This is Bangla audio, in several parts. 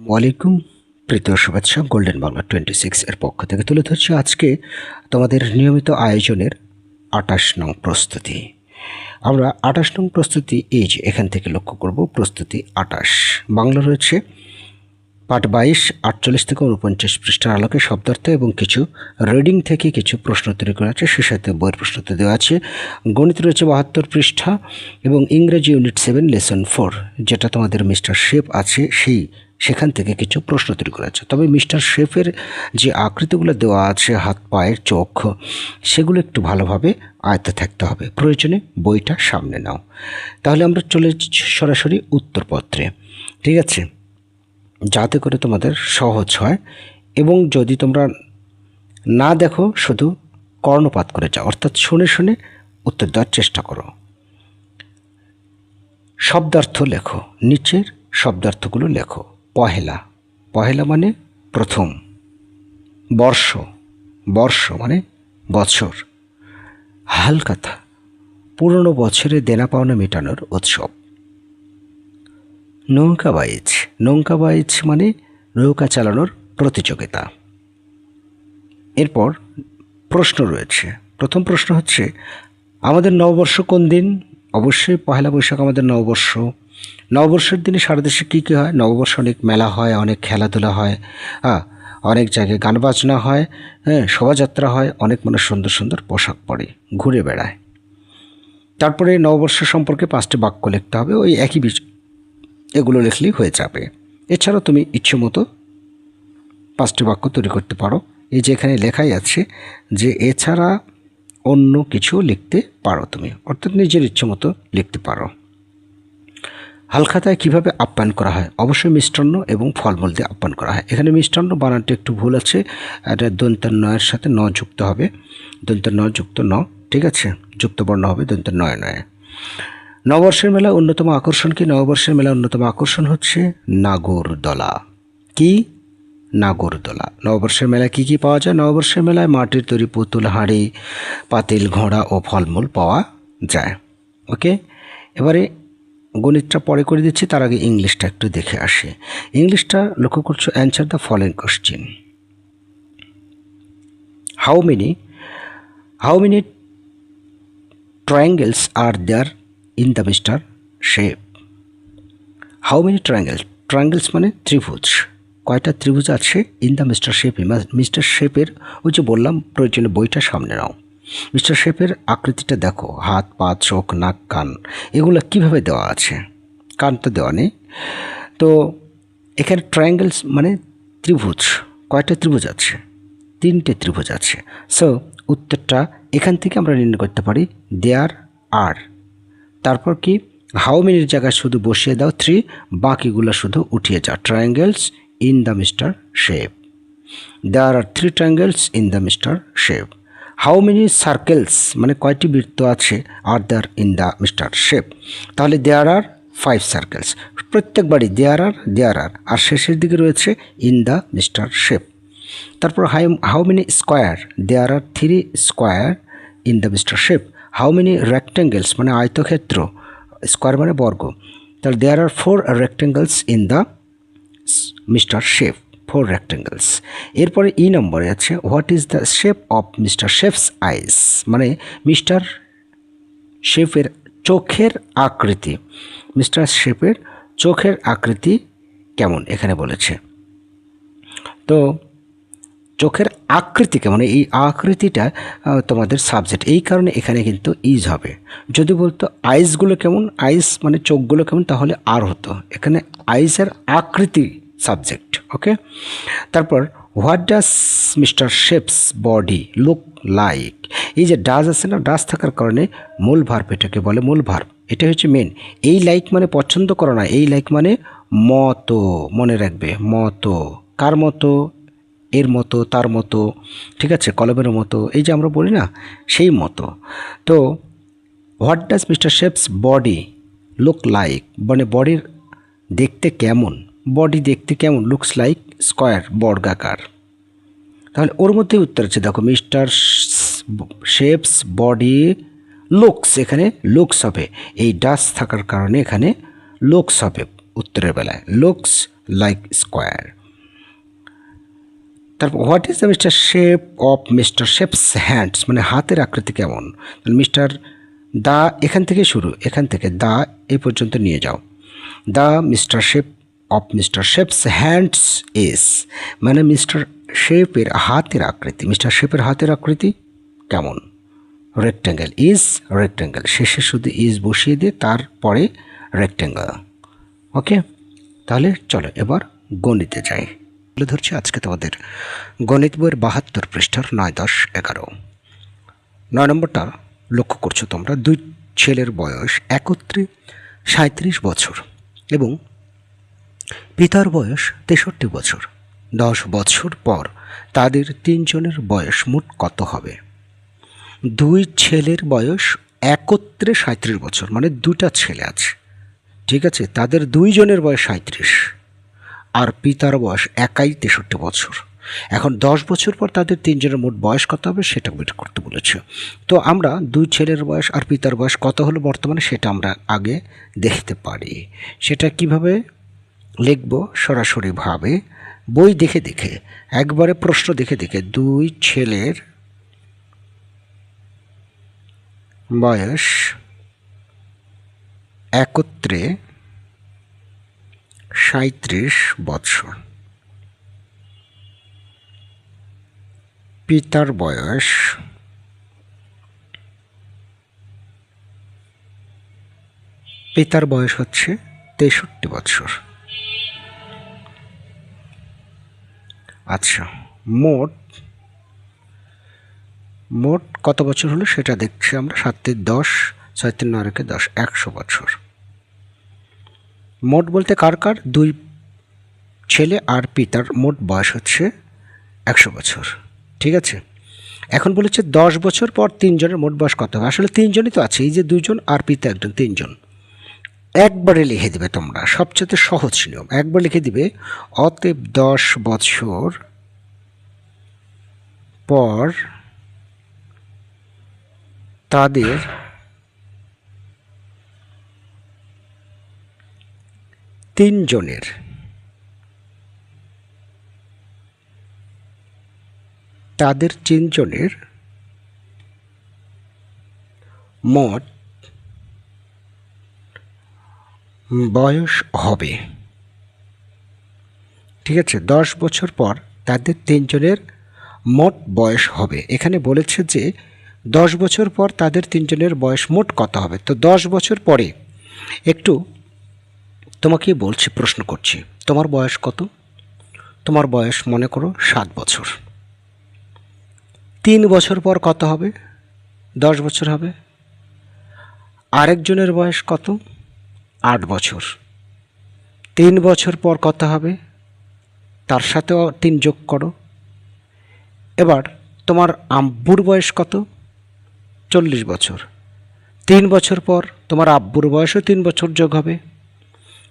ওয়ালাইকুম প্রীতীয় শুভেচ্ছা গোল্ডেন বাংলা 26 এর পক্ষ থেকে তুলে ধরছি আজকে তোমাদের নিয়মিত আয়োজনের 28 নং প্রস্তুতি। আমরা 28 নং প্রস্তুতি এই যে এখান থেকে লক্ষ্য করব। প্রস্তুতি 28 বাংলা রয়েছে পাঠ 22 48 থেকে 49 পৃষ্ঠার আলোকে শব্দার্থ এবং কিছু রিডিং থেকে কিছু প্রশ্ন তৈরি করা আছে, সে সাথে বইয়ের প্রশ্নোত্তর দেওয়া আছে। গণিত রয়েছে 72 পৃষ্ঠা এবং ইংরেজি ইউনিট 7 লেসন 4 যেটা তোমাদের মিস্টার শেপ আছে সেখান থেকে কিছু প্রশ্ন তৈরি করা আছে। তবে মিস্টার শেফের যে আকৃতিগুলো দেওয়া আছে হাত পায়ের চোখ, সেগুলো একটু ভালোভাবে আয়ত্তে থাকতে হবে। প্রয়োজনে বইটা সামনে নাও। তাহলে আমরা চলে সরাসরি উত্তরপত্রে, ঠিক আছে, যাতে করে তোমাদের সহজ হয়। এবং যদি তোমরা না দেখো, শুধু কর্ণপাত করে যাও, অর্থাৎ শুনে শুনে উত্তর দেওয়ার চেষ্টা করো। শব্দার্থ লেখো, নিচের শব্দার্থগুলো লেখো। পহেলা, পহেলা মানে প্রথম। বর্ষ, বর্ষ মানে বছর। হালকাথা, পুরনো বছরে দেনা পাওনা মেটানোর উৎসব। নৌকাবাইজ, নৌকাবাইজ মানে নৌকা চালানোর প্রতিযোগিতা। এরপর প্রশ্ন রয়েছে। প্রথম প্রশ্ন হচ্ছে, আমাদের নববর্ষ কোন দিন? অবশ্যই পহেলা বৈশাখ আমাদের নববর্ষ। নববর্ষের দিনে সারা দেশে কী কী হয়? নববর্ষে অনেক মেলা হয়, অনেক খেলাধুলা হয়, অনেক জায়গায় গান বাজনা হয়, শোভাযাত্রা হয়, অনেক মানুষ সুন্দর সুন্দর পোশাক পরে ঘুরে বেড়ায়। তারপরে নববর্ষ সম্পর্কে 5টি বাক্য লিখতে হবে, ওই একই বিষয়, এগুলো লিখলেই হয়ে যাবে। এছাড়াও তুমি ইচ্ছে মতো 5টি বাক্য তৈরি করতে পারো। এই যে এখানে লেখাই আছে যে এছাড়া অন্য কিছু লিখতে পারো তুমি, অর্থাৎ নিজের ইচ্ছে মতো লিখতে পারো। হালখাতায় কীভাবে আপ্যায়ন করা হয়? অবশ্যই মিষ্টান্ন এবং ফলমূল দিয়ে আপ্যায়ন করা হয়। এখানে মিষ্টান্ন বানানটা একটু ভুল আছে, এটা দন্তের নয়ের সাথে ন যুক্ত হবে, দন্তের ন যুক্ত ন, ঠিক আছে, যুক্ত বর্ণ হবে দন্তের নয় নয়। নববর্ষের মেলা অন্যতম আকর্ষণ কি? নববর্ষের মেলা অন্যতম আকর্ষণ হচ্ছে নাগরদোলা। কি? নাগরদোলা। নববর্ষের মেলায় কী কী পাওয়া যায়? নববর্ষের মেলায় মাটির তৈরি পুতুল, হাঁড়ি, পাতিল, ঘোড়া ও ফলমূল পাওয়া যায়। ওকে, এবারে গণিতটা পরে করে দিচ্ছি, তার আগে ইংলিশটা একটু দেখে আসি। ইংলিশটা লক্ষ্য করছো, answer the following question. How many triangles are there in the Mr. shape? How many triangles? Triangles মানে ত্রিভুজ। কয়টা ত্রিভুজ আছে ইন দ্য মিস্টার শেপে? মিস্টার শেপের, ওই যে বললাম প্রয়োজনে বইটা সামনে নাও। মিস্টার শেপের আকৃতিটা দেখো, হাত পা চোখ নাক কান এগুলো কিভাবে দেওয়া আছে? কান তো দেওয়া নেই। তো এখানে ট্রায়াঙ্গেলস মানে ত্রিভুজ। কয়টা ত্রিভুজ আছে? 3টে ত্রিভুজ আছে। সো উত্তরটা এখান থেকে আমরা নির্ণয় করতে পারি দেয়ার আর। তারপর কি, হাউ মেনির জায়গায় শুধু বসিয়ে দাও 3, বাকিগুলো শুধু উঠিয়ে যাও। Triangles in the mister shape, there are 3 triangles in the mister shape. How many circles মানে কয়টি বৃত্ত আছে are there in the mister shape? তাহলে দেয়ার আর 5 সার্কেলস। প্রত্যেকবারই দেয়ার আর শেষের দিকে রয়েছে ইন দ্য মিস্টার শেপ। তারপর how many square? There are 3 square in the mister shape. How many rectangles মানে আয়তক্ষেত্র, স্কোয়ার মানে বর্গ, তাহলে there are 4 rectangles in the mister shape, 4 rectangles. এরপরে ই নম্বরে আছে what is the shape of mister shape's eyes, মানে মিস্টার শেফের চোখের আকৃতি। মিস্টার শেফের চোখের আকৃতি কেমন এখানে বলেছে। তো চোখের আকৃতি কেমন, এই আকৃতিটা তোমাদের সাবজেক্ট, এই কারণে এখানে কিন্তু ইজ হবে। যদি বলতো আইসগুলো কেমন, আইস মানে চোখগুলো কেমন, তাহলে আর হতো। এখানে আইসের আকৃতি সাবজেক্ট। ওকে, তারপর what does mister shapes body look like? এই যে ডাজ আছে না, ডাজ থাকার কারণে মূল ভার্ব, এটাকে বলে মূল ভার্ব, এটা হচ্ছে মেন। এই লাইক মানে পছন্দ করো না, এই লাইক মানে মতো, মনে রাখবে মতো। কার মতো? এর মতো, তার মতো, ঠিক আছে, কলমের মতো, এই যে আমরা বলি না, সেই মতো। তো what does mister shapes body look like মানে বডির দেখতে কেমন? বডি দেখতে কেমন? লুকস লাইক স্কোয়ার, বর্গাকার। তাহলে ওর মধ্যে উত্তর আছে, দেখো মিস্টার শেপস বডি লুকস, এখানে লুকস হবে, এই ডাস থাকার কারণে এখানে লুকস হবে উত্তরের বেলায়, লুকস লাইক স্কোয়ার। তারপর what is the mister shape of mister shapes hands, মানে হাতের আকৃতি কেমন। মিস্টার দা এখান থেকে শুরু, এখান থেকে দা এই পর্যন্ত নিয়ে যাও। The mister shape of mister shapes hands is, মানে মিস্টার শেপের হাতের আকৃতি, মিস্টার শেপের হাতের আকৃতি কেমন। রেক্ট্যাঙ্গেল, ইজ রেক্ট্যাঙ্গেল, শেষে শুধু ইজ বসিয়ে দিয়ে তারপরে রেক্ট্যাঙ্গেল। ওকে, তাহলে চলো এবার গণিতে যাই। তুলে ধরছি আজকে তোমাদের গণিত বইয়ের 72 পৃষ্ঠার 9, 10, 11। 9 নম্বরটা লক্ষ্য করছো তোমরা, দুই ছেলের বয়স একত্রে 37 বছর এবং পিতার বয়স 63 বছর। 10 বছর পর তাদের তিনজনের বয়স মোট কত হবে। দুই ছেলের বয়স একত্রে 37 বছর, মানে দুটা ছেলে আছে, ঠিক আছে, তাদের দুইজনের বয়স 37 আর পিতার বয়স একাই 63 বছর। এখন 10 বছর পর তাদের তিনজনের মোট বয়স কত হবে সেটা বের করতে বলেছে। তো আমরা দুই ছেলের বয়স আর পিতার বয়স কত হলো বর্তমানে সেটা আমরা আগে দেখতে পারি। সেটা কিভাবে লিখব, সরাসরিভাবে বই দেখে দেখে, একবারে প্রশ্ন দেখে দেখে। দুই ছেলের বয়স একত্রে 37 বছর, পিতার বয়স হচ্ছে 63 বছর। আচ্ছা, মোট কত বছর হলো সেটা দেখছি আমরা। 7 × 10, 6 × 9 = 10, 100 বছর। মোট বলতে কার কার, দুই ছেলে আর পিতার মোট বয়স হচ্ছে 100 বছর, ঠিক আছে। এখন বলেছে 10 বছর পর তিনজনের মোট বয়স কত হবে। আসলে তিনজনই তো আছে, এই যে দুইজন আর পিতা একজন, তিনজন। একবারে লিখে দিবে তোমরা, সবচেয়ে সহজ নিয়ম, একবার লিখে দিবে অতএব 10 বছর পর তাদের তিনজনের মোট বয়স হবে, ঠিক আছে। 10 বছর পর তাদের তিনজনের মোট বয়স হবে। এখানে বলেছে যে 10 বছর পর তাদের তিনজনের বয়স মোট কত হবে। তো 10 বছর পরে একটু তোমাকে বলছি, প্রশ্ন করছি, তোমার বয়স কত। তোমার বয়স মনে করো 7 বছর। 3 বছর পর কত হবে, 10 বছর হবে। আরেকজনের বয়স কত, 8 বছর। 3 বছর পর কত হবে, তার সাথেও 3 যোগ করো। এবার তোমার আব্বুর বয়স কত, 40 বছর। 3 বছর পর তোমার আব্বুর বয়সও 3 বছর যোগ হবে।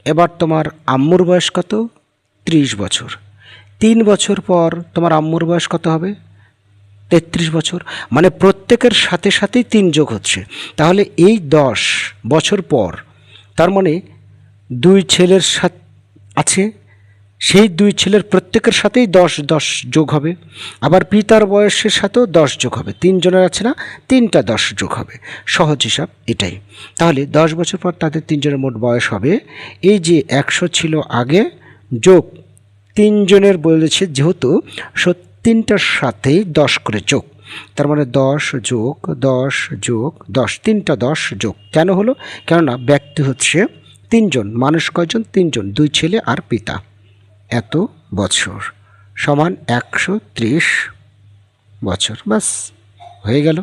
এবার তোমার আম্মুর বয়স কত, 30 বছর। 3 বছর পর তোমার আম্মুর বয়স কত হবে, 33 বছর। মানে প্রত্যেকের সাথে সাথেই 3 যোগ হচ্ছে। তাহলে এই 10 বছর পর, তার মানে দুই ছেলের সাথে আছে, সেই দুই ছেলের প্রত্যেকের সাথেই 10 যোগ হবে। আবার পিতার বয়সের সাথেও 10 যোগ হবে। তিনজনের আছে না, 3টা 10 যোগ হবে। সহজ হিসাব এটাই। তাহলে 10 বছর পর তাদের তিনজনের মোট বয়স হবে, এই যে 100 ছিল আগে যোগ তিনজনের বলেছে, যেহেতু 3টার সাথেই 10 করে যোগ, তার মানে 10 যোগ 10 যোগ 10, 3টা 10 যোগ। কেন হলো, কেননা ব্যক্তি হচ্ছে তিনজন, মানুষ কয়জন, তিনজন, দুই ছেলে আর পিতা। এত বছর সমান 130 বছর, বাস হয়ে গেল।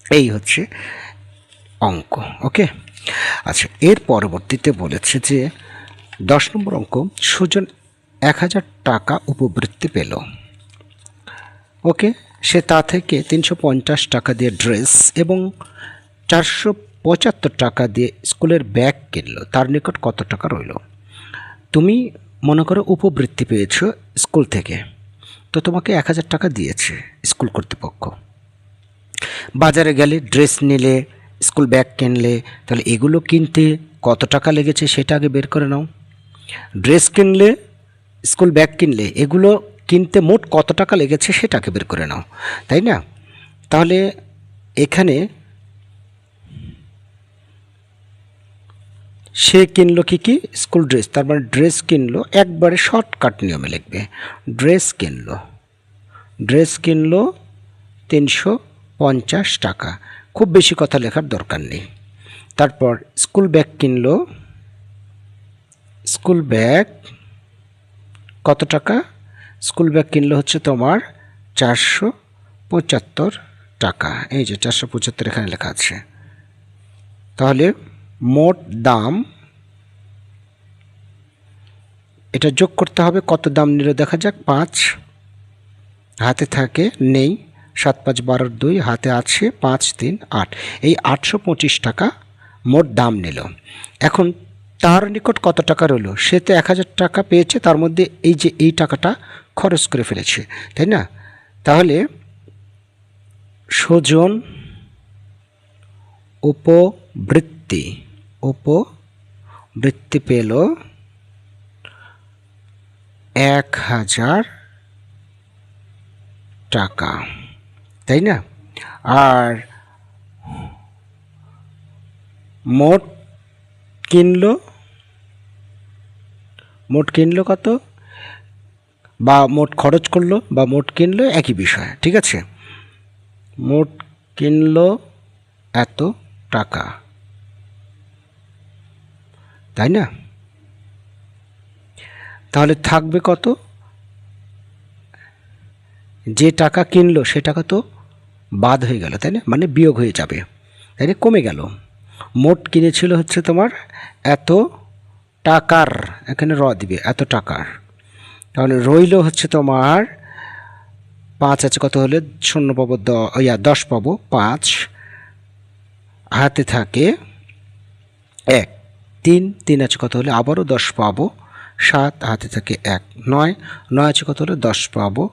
এই হচ্ছে অঙ্ক। ওকে, আচ্ছা, এর পরবর্তীতে বলেছে যে 10 নম্বর অঙ্ক, সুজন 1000 টাকা উপবৃত্তি পেল। ওকে, সে তা থেকে 350 টাকা দিয়ে ড্রেস এবং 475 টাকা দিয়ে স্কুলের ব্যাগ কিনলো। তার নিকট কত টাকা রইল। তুমি মনে করো উপবৃত্তি পেয়েছো স্কুল থেকে, তো তোমাকে 1000 টাকা দিয়েছে স্কুল কর্তৃপক্ষ। বাজারে গেলে, ড্রেস নিলে, স্কুল ব্যাগ কিনলে, তাহলে এগুলো কিনতে কত টাকা লেগেছে সেটা আগে বের করে নাও। ড্রেস কিনলে, স্কুল ব্যাগ কিনলে, এগুলো কিনতে মোট কত টাকা লেগেছে সেটাকে বের করে নাও, তাই না? তাহলে এখানে সে কিনলো কি কি? স্কুল ড্রেস, তার মানে ড্রেস কিনলো, একবারে শর্টকাট নিয়মে লিখবে। ড্রেস কিনলো 350 টাকা, খুব বেশি কথা লেখার দরকার নেই। তারপর স্কুল ব্যাগ কিনলো, স্কুল ব্যাগ কত টাকা? স্কুল ব্যাগ কিনলো হচ্ছে তোমার 475 টাকা। এই যে 475 এখানে লেখা আছে। তাহলে মোট দাম, এটা যোগ করতে হবে। কত দাম নিল দেখা যাক। 5 হাতে থাকে, নেই। 7 5 12 2, হাতে আছে 5 3 8, এই 825 টাকা মোট দাম নিল। এখন তার নিকট কত টাকা রইল? সে তো 1000 টাকা পেয়েছে, তার মধ্যে এই যে এই টাকাটা খরচ করে ফেলেছে, তাই না? তাহলে সুজন উপবৃত্তি পেল 1000 টাকা, তাই না? আর মোট কিনলো কত? বা মোট খরচ করলো বা মোট কিনলো, একই বিষয়, ঠিক আছে? মোট কিনলো এত টাকা, তাই না? তাহলে থাকবে কত? যে টাকা কিনলো সে টাকা তো বাদ হয়ে গেল, তাই না? মানে বিয়োগ হয়ে যাবে, তাই না? কমে গেল। মোট কিনেছিল হচ্ছে তোমার এত টাকার, এখানে দিবে, এত টাকার। তাহলে রইল হচ্ছে তোমার 5 আছে, কত হলে 0 পাবো? 10 পাবো। 5 হাতে থাকে 1, 3 আছে, কত হলে আবারও 10 পাবো। 7 হাতে থাকে 1, 9 আছে, কত হলে 10 পাবো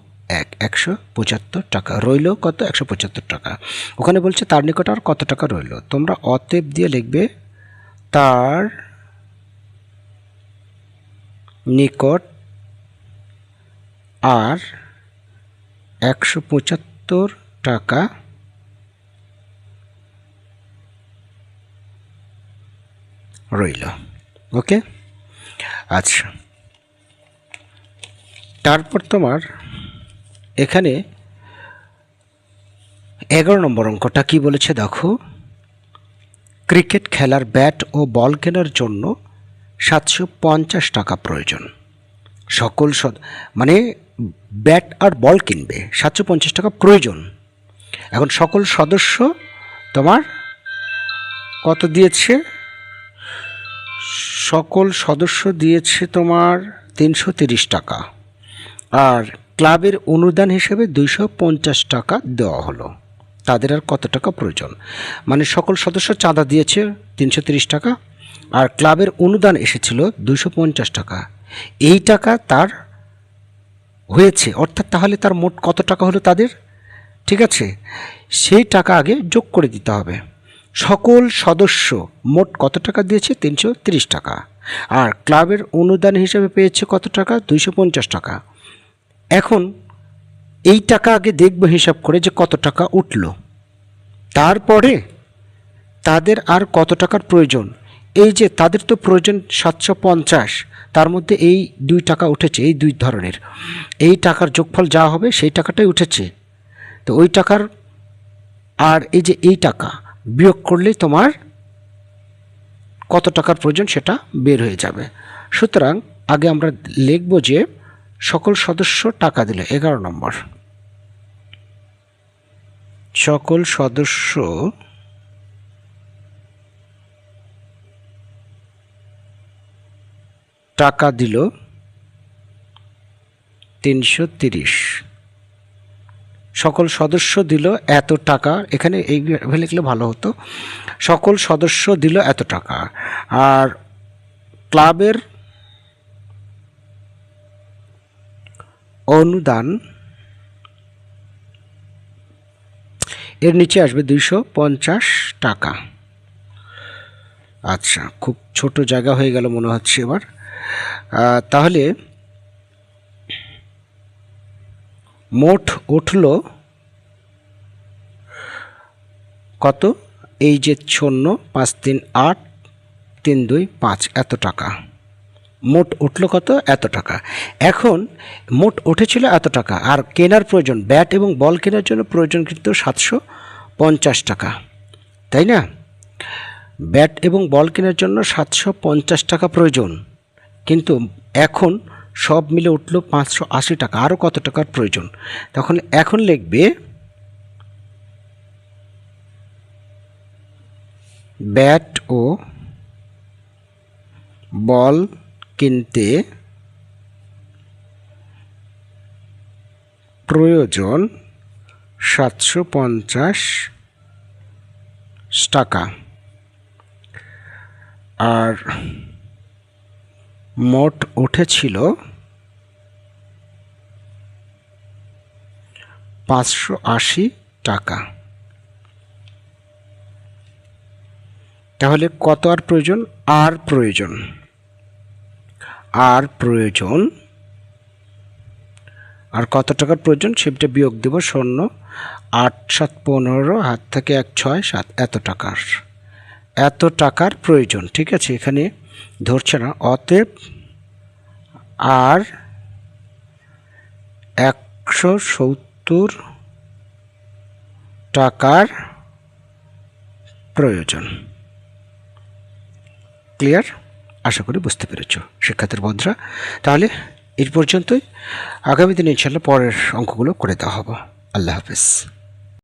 1, 175 টাকা রইল। কত? 175 টাকা। ওখানে বলছে তার নিকট আর কত টাকা রইল। তোমরা অতএব দিয়ে লিখবে তার নিকট আর 175 টাকা রইল। ওকে, আচ্ছা। তারপর তোমার এখানে 11 নম্বর অঙ্কটা কি বলেছে দেখো। ক্রিকেট খেলার ব্যাট ও বল কেনার জন্য 750 টাকা প্রয়োজন। সকল মানে ব্যাট আর বল কিনবে, 750 টাকা প্রয়োজন। এখন সকল সদস্য তোমার কত দিয়েছে? সকল সদস্য দিয়েছে তোমার 330 টাকা, আর ক্লাবের অনুদান হিসেবে 250 টাকা দেওয়া হলো। তাদের আর কত টাকা প্রয়োজন? মানে সকল সদস্য চাঁদা দিয়েছে 330 টাকা, আর ক্লাবের অনুদান এসেছিল 250 টাকা। এই টাকা তার হয়েছে, অর্থাৎ তাহলে তার মোট কত টাকা হলো তাদের, ঠিক আছে? সেই টাকা আগে যোগ করে দিতে হবে। সকল সদস্য মোট কত টাকা দিয়েছে? 330 টাকা, আর ক্লাবের অনুদান হিসেবে পেয়েছে কত টাকা? 250 টাকা। এখন এই টাকা আগে দেখব হিসাব করে যে কত টাকা উঠল, তারপরে তাদের আর কত টাকার প্রয়োজন। এই যে তাদের তো প্রয়োজন 750, তার মধ্যে এই 2 টাকা উঠেছে, এই 2 ধরনের, এই টাকার যোগফল যা হবে সেই টাকাটাই উঠেছে। তো ওই টাকার আর এই যে এই টাকা বিয়োগ করলে তোমার কত টাকার প্রয়োজন সেটা বের হয়ে যাবে। সুতরাং আগে আমরা লিখব যে সকল সদস্য টাকা দিল। 11 নম্বর, সকল সদস্য টাকা দিল 330। সকল সদস্য দিল এত টাকা, এখানে এইভাবে লিখলে ভালো হতো। সকল সদস্য দিল এত টাকা, আর ক্লাবের অনুদান এর নিচে আসবে 250 টাকা। আচ্ছা, খুব ছোট জায়গা হয়ে গেল মনে হচ্ছে এবার। তাহলে মোট উঠল কত? এই যে 0 5 3 8 3 2 5 এত টাকা মোট উঠলো কত? এত টাকা। এখন মোট উঠেছিল এত টাকা, আর কেনার প্রয়োজন, ব্যাট এবং বল কেনার জন্য প্রয়োজন কিন্তু 750 টাকা, তাই না? ব্যাট এবং বল কেনার জন্য 750 টাকা প্রয়োজন, কিন্তু এখন সব মিলে উঠলো 580 টাকা। আরও কত টাকার প্রয়োজন? তখন এখন লিখবে ব্যাট ও বল কিনতে প্রয়োজন 750 টাকা, আর মোট উঠেছিল 580 টাকা। তাহলে কত আর প্রয়োজন? আর কত টাকার প্রয়োজন সেটা বিয়োগ দেব। 0 8 7 15, হাত থেকে 1 6 7, এত টাকার প্রয়োজন। ঠিক আছে, এখানে ধরছে না। অতএব আর 170 টাকার প্রয়োজন। ক্লিয়ার? আশা করি বুঝতে পেরেছ শিক্ষার্থী বন্ধুরা। তাহলে এই পর্যন্তই, আগামী দিনে ইনশাআল্লাহ পরের অঙ্কগুলো করে দেওয়া হবে। আল্লাহ হাফেজ।